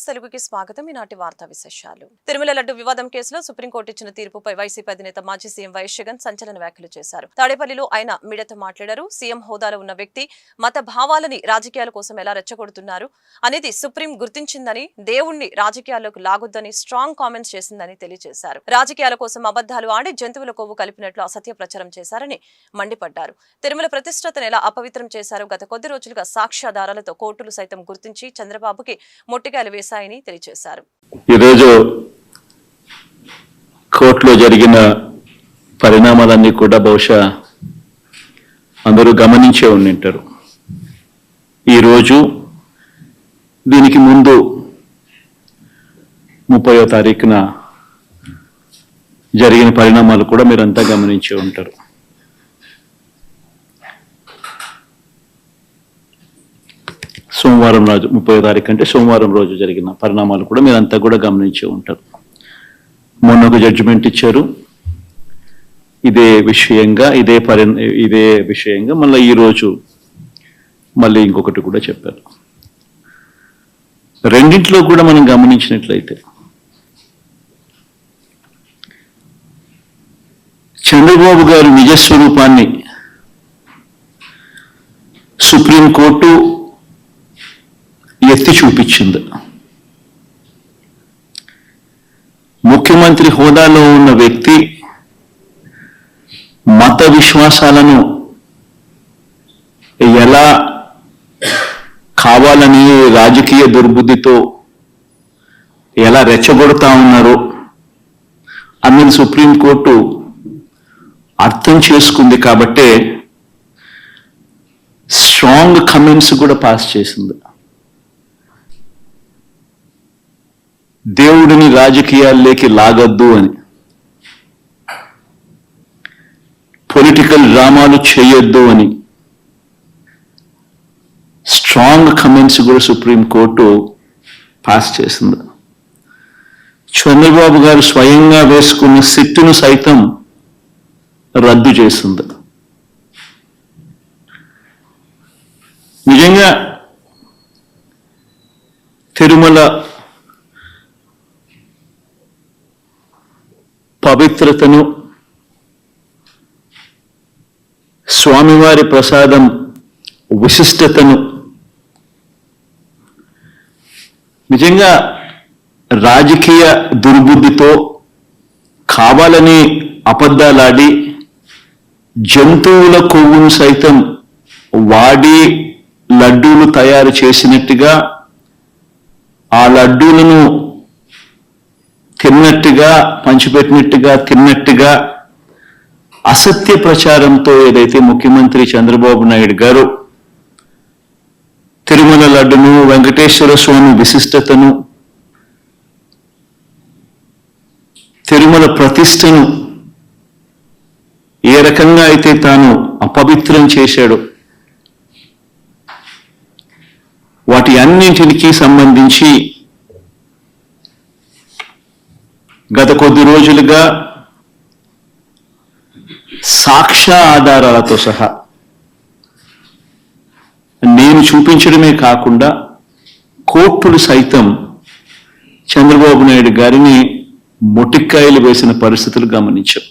తెలుగుకి స్వాగతం. ఈనాటి వార్తా విశేషాలు. తిరుమల లడ్డు వివాదం కేసులో సుప్రీంకోర్టు ఇచ్చిన తీర్పుపై వైసీపీ అధినేత మాజీ సీఎం వైఎస్ జగన్ సంచలన వ్యాఖ్యలు చేశారు. తాడేపల్లిలో ఆయన మీడియాతో మాట్లాడారు. సీఎం హోదాలో ఉన్న వ్యక్తి మత భావాలని రాజకీయాల కోసం ఎలా రెచ్చగొడుతున్నారు అనేది సుప్రీం గుర్తించిందని, దేవుణ్ణి రాజకీయాల్లోకి లాగొద్దని స్ట్రాంగ్ కామెంట్స్ చేసిందని తెలియజేశారు. రాజకీయాల కోసం అబద్దాలు ఆడి జంతువుల కొవ్వు కలిపినట్లు అసత్య ప్రచారం చేశారని మండిపడ్డారు. తిరుమల ప్రతిష్టతను ఎలా అపవిత్రం చేశారో గత కొద్ది రోజులుగా సాక్ష్యాధారాలతో కోర్టులు సైతం గుర్తించి చంద్రబాబుకి మొట్టికాయలు వేశాయని తెలియజేశారు. ఈరోజు కోర్టులో జరిగిన పరిణామాలన్నీ కూడా బహుశా అందరూ గమనించే ఉండింటారు. ఈరోజు దీనికి ముందు 30వ తారీఖున జరిగిన పరిణామాలు కూడా మీరంతా గమనించే ఉంటారు. సోమవారం రోజు 30వ తారీఖు అంటే సోమవారం రోజు జరిగిన పరిణామాలు కూడా మీరంతా కూడా గమనించే ఉంటారు. మొన్న ఒక జడ్జిమెంట్ ఇచ్చారు ఇదే విషయంగా మళ్ళీ ఈరోజు మళ్ళీ ఇంకొకటి కూడా చెప్పారు. రెండింటిలో కూడా మనం గమనించినట్లయితే చంద్రబాబు గారి నిజస్వరూపాన్ని సుప్రీంకోర్టు ఎత్తి చూపించింది. ముఖ్యమంత్రి హోదాలో ఉన్న వ్యక్తి మత విశ్వాసాలను ఎలా కావాలని రాజకీయ దుర్బుద్ధితో ఎలా రెచ్చగొడతా ఉన్నారో అన్నది సుప్రీంకోర్టు అర్థం చేసుకుంది. కాబట్టే స్ట్రాంగ్ కమెంట్స్ కూడా పాస్ చేసింది. దేవుడిని రాజకీయాల్లోకి లాగద్దు అని, పొలిటికల్ డ్రామాలు చేయొద్దు అని స్ట్రాంగ్ కమెంట్స్ కూడా సుప్రీంకోర్టు పాస్ చేసింది. చంద్రబాబు గారు స్వయంగా వేసుకున్న సిట్టును సైతం రద్దు చేసింది. నిజంగా తిరుమల పవిత్రతను, స్వామివారి ప్రసాదం విశిష్టతను నిజంగా రాజకీయ దుర్బుద్ధితో కావాలని అబద్ధాలాడి జంతువుల కొవ్వును సైతం వాడి లడ్డూలు తయారు చేసినట్టుగా, ఆ లడ్డూలను తిన్నట్టుగా, పంచిపెట్టినట్టుగా తిన్నట్టుగా అసత్య ప్రచారంతో ఏదైతే ముఖ్యమంత్రి చంద్రబాబు నాయుడు గారు తిరుమల లడ్డును, వెంకటేశ్వర స్వామి విశిష్టతను, తిరుమల ప్రతిష్టను ఏ రకంగా అయితే తాను అపవిత్రం చేశాడో వాటి అన్నింటికి సంబంధించి గత కొద్ది రోజులుగా సాక్ష్య ఆధారాలతో సహా నేను చూపించడమే కాకుండా కోర్టులు సైతం చంద్రబాబు నాయుడు గారిని మొటిక్కాయలు వేసిన పరిస్థితులు గమనించాం.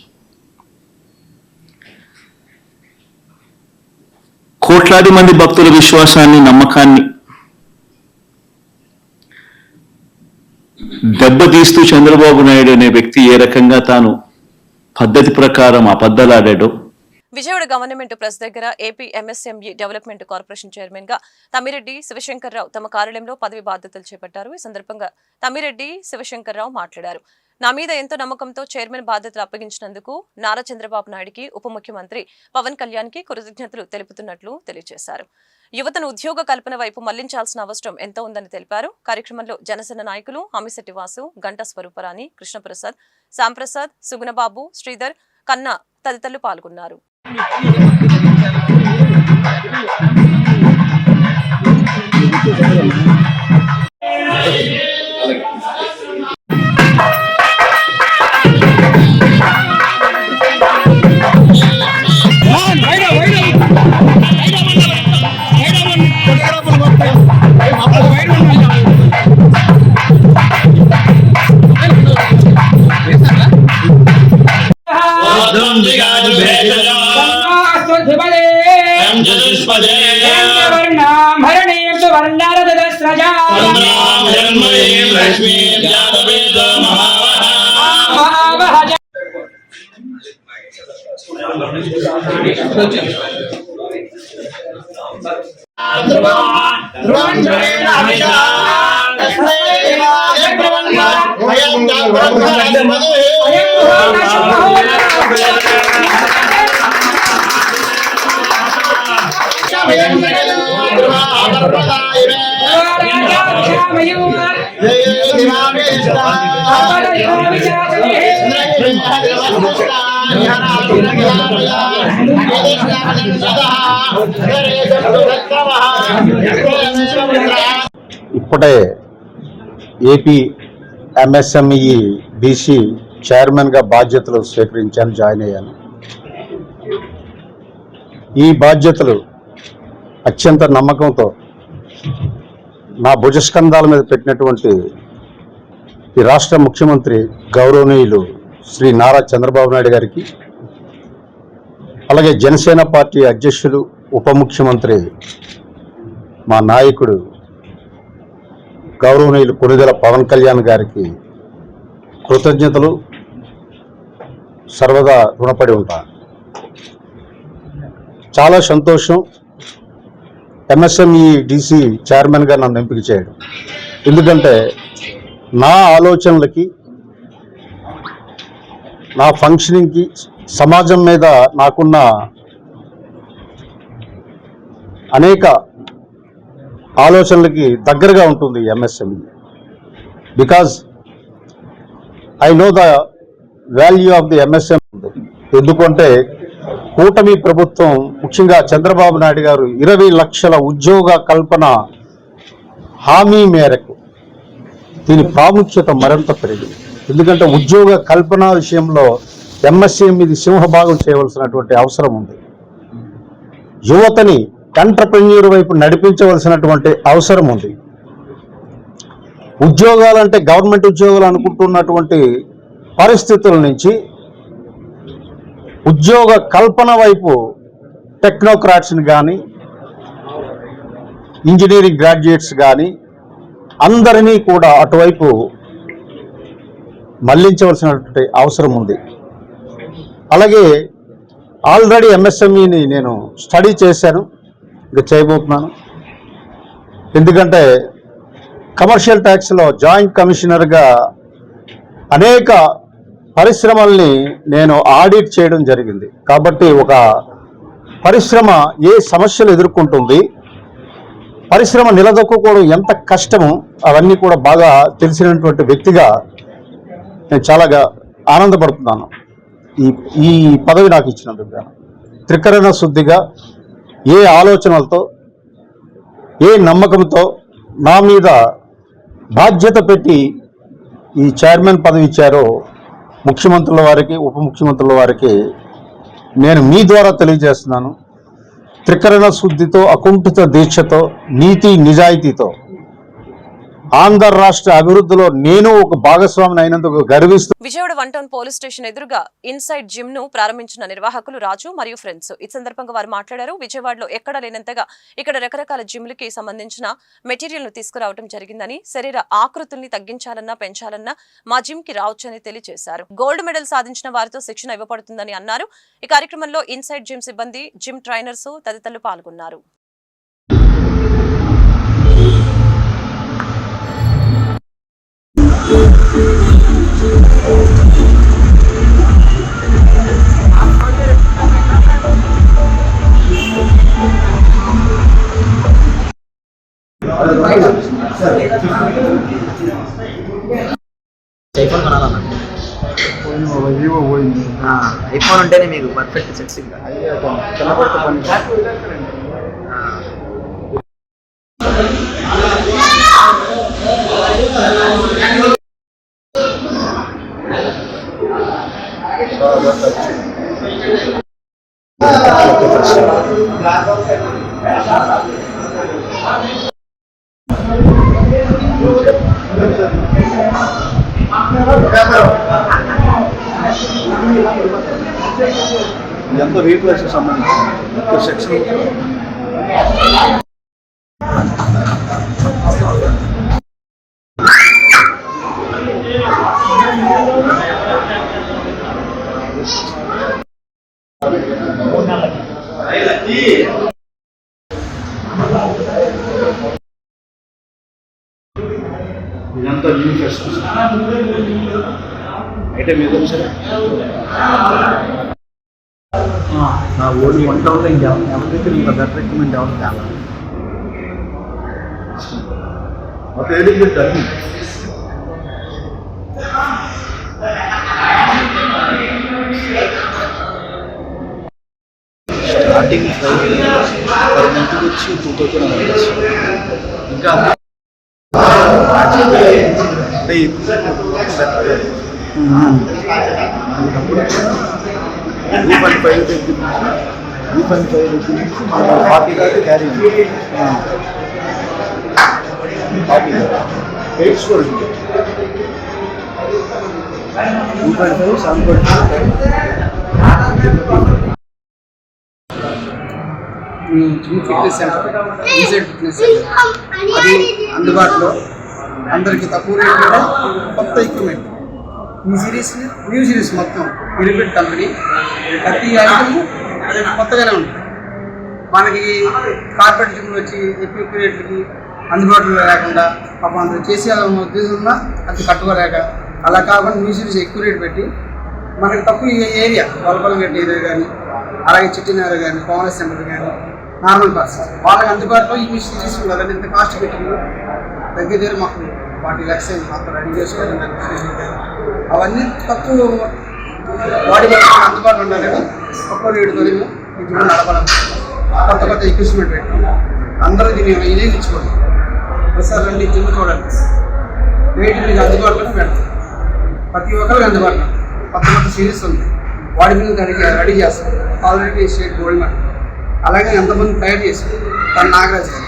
కోట్లాది మంది భక్తుల విశ్వాసాన్ని, నమ్మకాన్ని దెబ్బతీస్తూ చంద్రబాబు నాయుడు అనే వ్యక్తి ఏ రకంగా తాను పద్ధతి ప్రకారం అబద్ధాలాడాడో. విజయవాడ గవర్నమెంట్ ప్రెస్ దగ్గర AP MSME development corporation chairman గా తమ్మిరెడ్డి శివశంకర్రావు తమ కార్యాలయంలో పదవి బాధ్యతలు చేపట్టారు. ఈ సందర్భంగా తమ్మిరెడ్డి శివశంకర్రావు మాట్లాడారు. నా మీద ఎంతో నమ్మకంతో చైర్మన్ బాధ్యతలు అప్పగించినందుకు నారా చంద్రబాబు నాయుడికి, ఉప ముఖ్యమంత్రి పవన్ కళ్యాణ్ కి కృతజ్ఞతలు తెలుపుతున్నట్లు తెలియజేశారు. యువతను ఉద్యోగ కల్పన వైపు మళ్లించాల్సిన అవసరం ఎంతో ఉందని తెలిపారు. కార్యక్రమంలో జనసేన నాయకులు అమిశెట్టి వాసు, గంట స్వరూపరాణి, కృష్ణప్రసాద్, శ్యాంప్రసాద్, సుగుణబాబు, శ్రీధర్, కన్నా తదితరులు పాల్గొన్నారు. ఇప్పుడే ఏపీ ఎంఎస్ఎంఈ బీసీ చైర్మన్గా బాధ్యతలు స్వీకరించాను, జాయిన్ అయ్యాను. ఈ బాధ్యతలు అత్యంత నమ్మకంతో నా భుజస్కంధాల మీద పెట్టినటువంటి ఈ రాష్ట్ర ముఖ్యమంత్రి గౌరవనీయులు శ్రీ నారా చంద్రబాబు నాయుడు గారికి, అలాగే జనసేన పార్టీ అధ్యక్షులు ఉప ముఖ్యమంత్రి మా నాయకుడు గౌరవనీయులు కొణిదెల పవన్ కళ్యాణ్ గారికి కృతజ్ఞతలు, సర్వదా రుణపడి ఉంటాను. చాలా సంతోషం ఎంఎస్ఎంఈ డీసీ చైర్మన్గా నన్ను ఎంపిక చేయడం. ఎందుకంటే నా ఆలోచనలకి, నా ఫంక్షనింగ్కి, సమాజం మీద నాకున్న అనేక ఆలోచనలకి దగ్గరగా ఉంటుంది MSME. Because I know the value of the MSME. ఎందుకంటే కూటమి ప్రభుత్వం, ముఖ్యంగా చంద్రబాబు నాయుడు గారు 20 లక్షల ఉద్యోగ కల్పన హామీ మేరకు దీని ప్రాముఖ్యత మరింత పెరిగింది. ఎందుకంటే ఉద్యోగ కల్పన విషయంలో ఎంఎస్ఎంఈది సింహభాగం చేయవలసినటువంటి అవసరం ఉంది. యువతని ఎంటర్‌ప్రెన్యూర్ వైపు నడిపించవలసినటువంటి అవసరం ఉంది. ఉద్యోగాలంటే గవర్నమెంట్ ఉద్యోగాలు అనుకుంటున్నటువంటి పరిస్థితుల నుంచి ఉద్యోగ కల్పన వైపు టెక్నోక్రాట్స్ని కానీ, ఇంజనీరింగ్ గ్రాడ్యుయేట్స్ కానీ అందరినీ కూడా అటువైపు మళ్లించవలసినటువంటి అవసరం ఉంది. అలాగే ఆల్రెడీ ఎంఎస్ఎంఈని నేను స్టడీ చేశాను, ఇంకా చేయబోతున్నాను. ఎందుకంటే కమర్షియల్ ట్యాక్స్లో జాయింట్ కమిషనర్గా అనేక పరిశ్రమల్ని నేను ఆడిట్ చేయడం జరిగింది. కాబట్టి ఒక పరిశ్రమ ఏ సమస్యలు ఎదుర్కొంటుంది, పరిశ్రమ నిలదొక్కుకోవడం ఎంత కష్టమో అవన్నీ కూడా బాగా తెలిసినటువంటి వ్యక్తిగా నేను చాలా ఆనందపడుతున్నాను ఈ పదవి నాకు ఇచ్చినందుకు. త్రికరణ శుద్ధిగా ఏ ఆలోచనలతో, ఏ నమ్మకంతో నా మీద బాధ్యత పెట్టి ఈ చైర్మన్ పదవి ఇచ్చారో ముఖ్యమంత్రుల వారికి, ఉప ముఖ్యమంత్రుల వారికి నేను మీ ద్వారా తెలియజేస్తున్నాను. త్రికరణ శుద్ధితో, అకుంఠిత దీక్షతో, నీతి నిజాయితీతో ఆంధ్ర రాష్ట్ర అభివృద్ధిలో నేను ఒక భాగస్వామిని అయినందుకు గర్విస్తూ విజయవాడ 1 టౌన్ పోలీస్ స్టేషన్ ఎదురుగా ఇన్సైడ్ జిమ్ ను ప్రారంభించిన నిర్వాహకులు రాజు మరియు ఫ్రెండ్స్. ఈ సందర్భంగా వారు మాట్లాడారు. విజయవాడలో ఎక్కడా లేనంతగా ఇక్కడ రకరకాల జిమ్లకి సంబంధించిన మెటీరియల్ ను తీసుకురావడం జరిగిందని, శరీర ఆకృతుల్ని తగ్గించాలన్నా పెంచాలన్నా మా జిమ్ కి రావచ్చని తెలియజేశారు. గోల్డ్ మెడల్ సాధించిన వారితో శిక్షణ ఇవ్వబడుతుందని అన్నారు. ఈ కార్యక్రమంలో ఇన్సైడ్ జిమ్ సిబ్బంది, జిమ్ ట్రైనర్స్ తదితరులు పాల్గొన్నారు. ఐఫోన్ కొనాలన్నా, ఐఫోన్ ఉంటేనే మీకు పర్ఫెక్ట్ సెట్స్. ఇంకా ఎంతో రీప్లేస్ సంబంధించి సెక్షన్ ఇదంతా న్యూ ఫెస్ట్ అయితే మీరు సరే నా ఓడి వంట వల్ల ఎవరికి ఇంకా బెటర్ రికమెండ్ అవ్వడం చాలా మొత్తం ఏది పెట్టారు స్టార్టింగ్ పర్ మంత్కి వచ్చి 2000 అవ్వచ్చు ఇంకా carry 8 score 2.5 gym fitness centre EZ fitness centre అది అందుబాటులో అందరికీ తక్కువ రేట్లో కొత్త ఎక్విప్మెంట్ ఈ సిరీస్ న్యూ సిరీస్ మొత్తం లిమిటెడ్ కంపెనీ ప్రతి ఐటమ్ కొత్తగానే ఉంటుంది. మనకి కార్పొరేట్ జిమ్లు వచ్చి ఎక్కువ రేట్లకి అందుబాటులో లేకుండా పాపం అందరూ చేసే ఉద్దేశంలో అది కట్టుకోలేక అలా కాకుండా న్యూ సిరీస్ ఎక్కువ రేట్ పెట్టి మనకి తక్కువ ఏరియా వలపలగడ్డ ఏరియా కానీ అలాగే చిట్టినగర్ కానీ కాంగ్రెస్ సెంటర్ కానీ నార్మల్ పర్సన్స్ వాళ్ళకి అందుబాటులో ఈ మిషన్ తీసుకున్నారు. ఇంత కాస్ట్ పెట్టి దగ్గర మాకు 40 lakhs మాత్రం రెడీ చేసుకోవాలి. అవన్నీ తక్కువ బాడీ పర్సన్ అందుబాటులో ఉండాలని తక్కువ రేటుతో ఈ జిమ్ నడపాలని కొత్త కొత్త ఎక్విప్మెంట్ పెట్టి అందరూ దీన్ని వినియోగించుకోండి. ఒకసారి రండి జిమ్ చూడండి. రేటు మీకు అందుబాటులో పెడతాం. ప్రతి ఒక్కరికి అందుబాటులో కొత్త కొత్త సిరీస్ ఉంది. బాడీ మీద రెడీ చేస్తాం. ఆల్రెడీ స్టేట్ గోల్డ్ మెడల్ అలాగే ఎంతమంది తయారు చేశారు తను నాగరాజ్ గారు.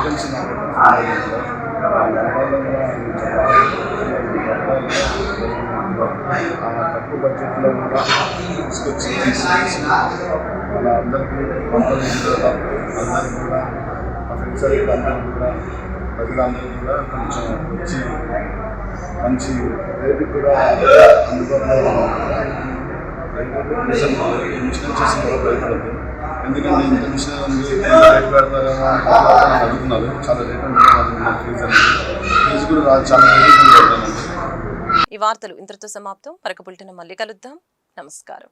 చూసిన తక్కువ బడ్జెట్లో కూడా తీసుకొచ్చి మన అందరికీ అందరికీ కూడా మా ఫ్రెండ్స్ అందరికీ కూడా ప్రజలందరూ కూడా కొంచెం వచ్చి మంచి రేటు కూడా అందుబాటులో మిషన్ వచ్చేసి భయపడద్దు. ఎందుకంటే ఇంత మిషన్ ఉంది రేటు పెడతారేమో అడుగుతున్నారు. చాలా రేటు ఫీజు కూడా చాలా రేటు. ఈ వార్తలు ఇంతటితో సమాప్తం. మరొక బులెటిన్ మళ్ళీ కలుద్దాం. నమస్కారం.